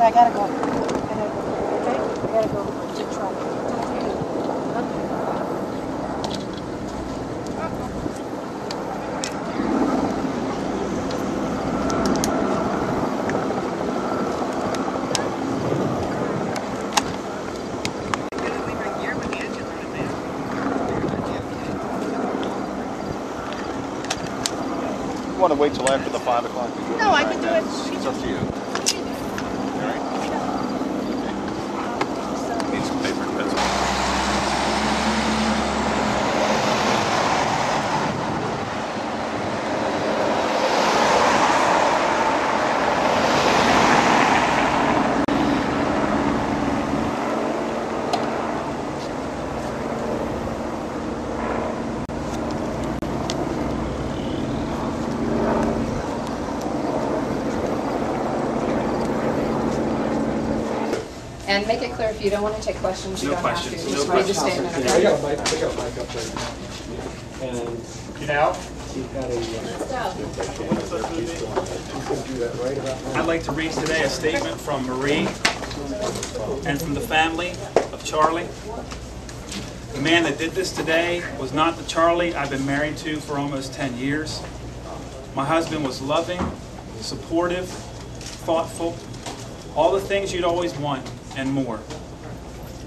I gotta go. Okay? I gotta go to try. You want to wait till after the 5 o'clock? No, I can do it. It's up to you. All right. Need some paper and pencil. And make it clear, if you don't want to take questions, you don't have to. Just read the statement. I got a mic up there. And Get out. I'd like to read today a statement from Marie and from the family of Charlie. The man that did this today was not the Charlie I've been married to for almost 10 years. My husband was loving, supportive, thoughtful, all the things you'd always want and more.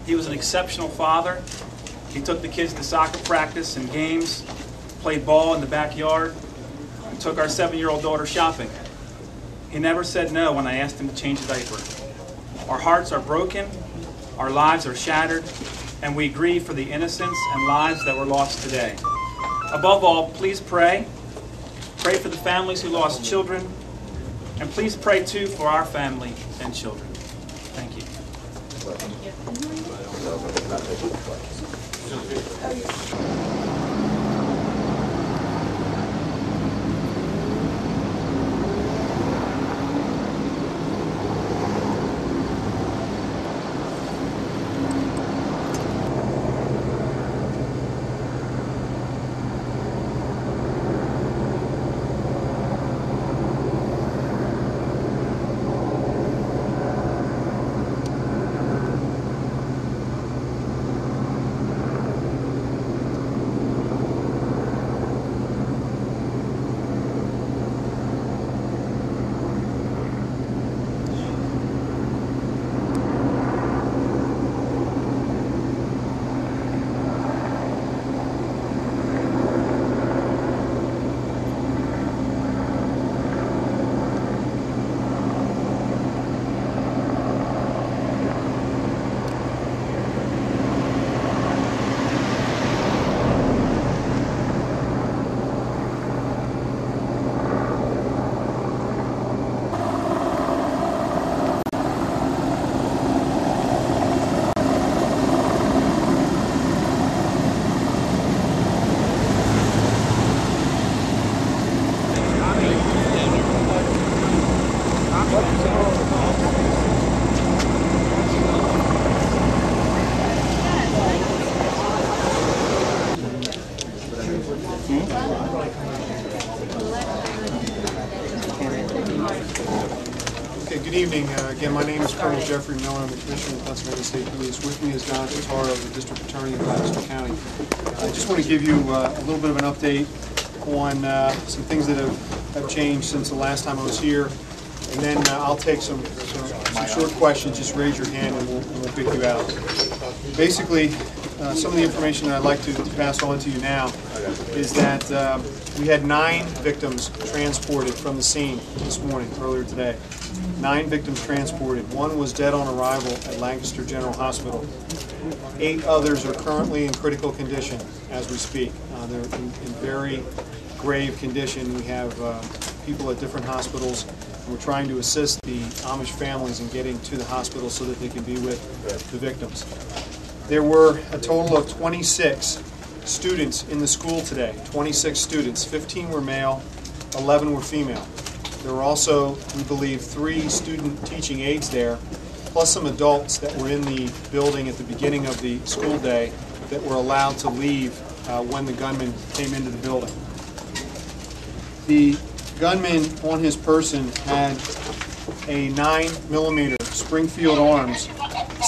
He was an exceptional father. He took the kids to soccer practice and games, played ball in the backyard, and took our 7-year-old daughter shopping. He never said no when I asked him to change a diaper. Our hearts are broken, our lives are shattered, and we grieve for the innocence and lives that were lost today. Above all, please pray. Pray for the families who lost children, and please pray too for our family and children. Thank you. Okay, good evening. Again, my name is Colonel Jeffrey Miller. I'm the Commissioner of the Pennsylvania State Police. With me is Don Totaro, the District Attorney of Lancaster County. I just want to give you a little bit of an update on some things that have changed since the last time I was here. And then I'll take some short questions. Just raise your hand and we'll pick you out. Basically, some of the information that I'd like to pass on to you now is that we had 9 victims transported from the scene this morning, earlier today. 9 victims transported. 1 was dead on arrival at Lancaster General Hospital. 8 others are currently in critical condition as we speak. They're in very grave condition. We have people at different hospitals, and we're trying to assist the Amish families in getting to the hospital so that they can be with the victims. There were a total of 26 students in the school today. 26 students. 15 were male, 11 were female. There were also, we believe, 3 student teaching aides there, plus some adults that were in the building at the beginning of the school day that were allowed to leave when the gunman came into the building. The gunman on his person had a 9mm Springfield Arms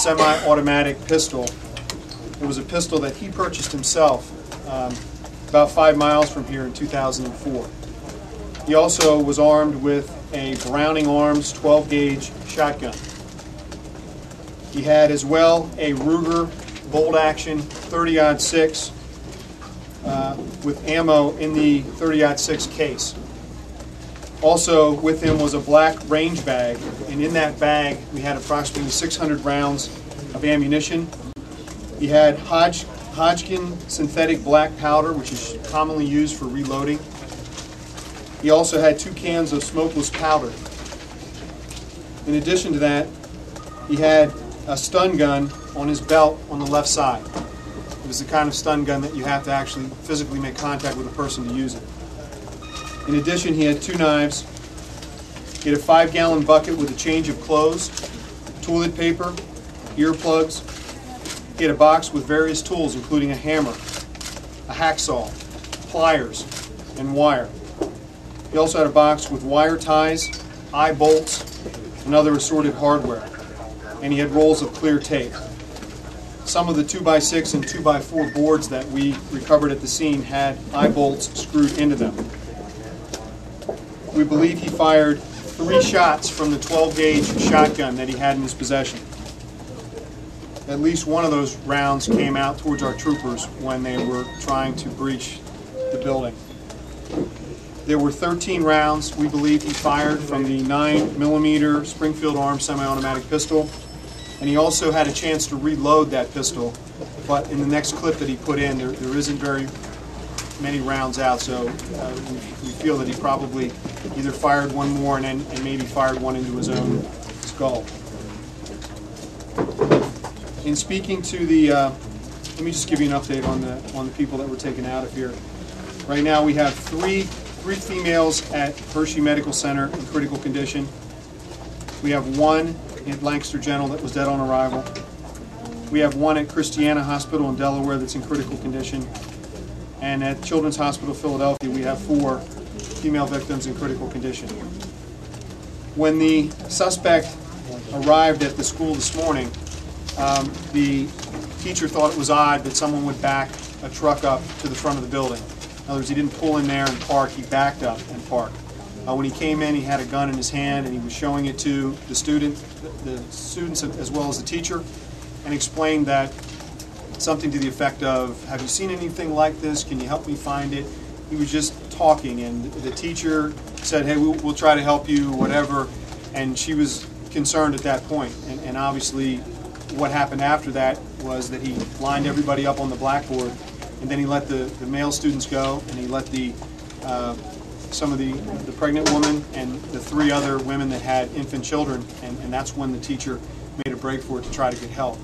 semi-automatic pistol. It was a pistol that he purchased himself about 5 miles from here in 2004. He also was armed with a Browning Arms 12-gauge shotgun. He had as well a Ruger bolt-action 30-06 with ammo in the 30-06 case. Also with him was a black range bag, and in that bag we had approximately 600 rounds of ammunition. He had Hodgkin synthetic black powder, which is commonly used for reloading. He also had 2 cans of smokeless powder. In addition to that, he had a stun gun on his belt on the left side. It was the kind of stun gun that you have to actually physically make contact with a person to use it. In addition, he had 2 knives. He had a 5-gallon bucket with a change of clothes, toilet paper, earplugs. He had a box with various tools, including a hammer, a hacksaw, pliers, and wire. He also had a box with wire ties, eye bolts, and other assorted hardware. And he had rolls of clear tape. Some of the 2x6 and 2x4 boards that we recovered at the scene had eye bolts screwed into them. We believe he fired 3 shots from the 12-gauge shotgun that he had in his possession. At least one of those rounds came out towards our troopers when they were trying to breach the building. There were 13 rounds, we believe, he fired from the 9mm Springfield Arms semi-automatic pistol, and he also had a chance to reload that pistol, but in the next clip that he put in, there isn't very many rounds out, so we feel that he probably either fired one more and maybe fired one into his own skull. In speaking to the, let me just give you an update on the people that were taken out of here. Right now we have three females at Hershey Medical Center in critical condition. We have 1 at Lancaster General that was dead on arrival. We have 1 at Christiana Hospital in Delaware that's in critical condition. And at Children's Hospital Philadelphia, we have 4 female victims in critical condition. When the suspect arrived at the school this morning, the teacher thought it was odd that someone would back a truck up to the front of the building. In other words, he didn't pull in there and park, he backed up and parked. When he came in, he had a gun in his hand and he was showing it to the students as well as the teacher, and explained that something to the effect of, have you seen anything like this? Can you help me find it? He was just talking, and the teacher said, hey, we'll try to help you, whatever, and she was concerned at that point. And obviously what happened after that was that he lined everybody up on the blackboard, and then he let the male students go, and he let some of the pregnant woman and the 3 other women that had infant children, and that's when the teacher made a break for it to try to get help.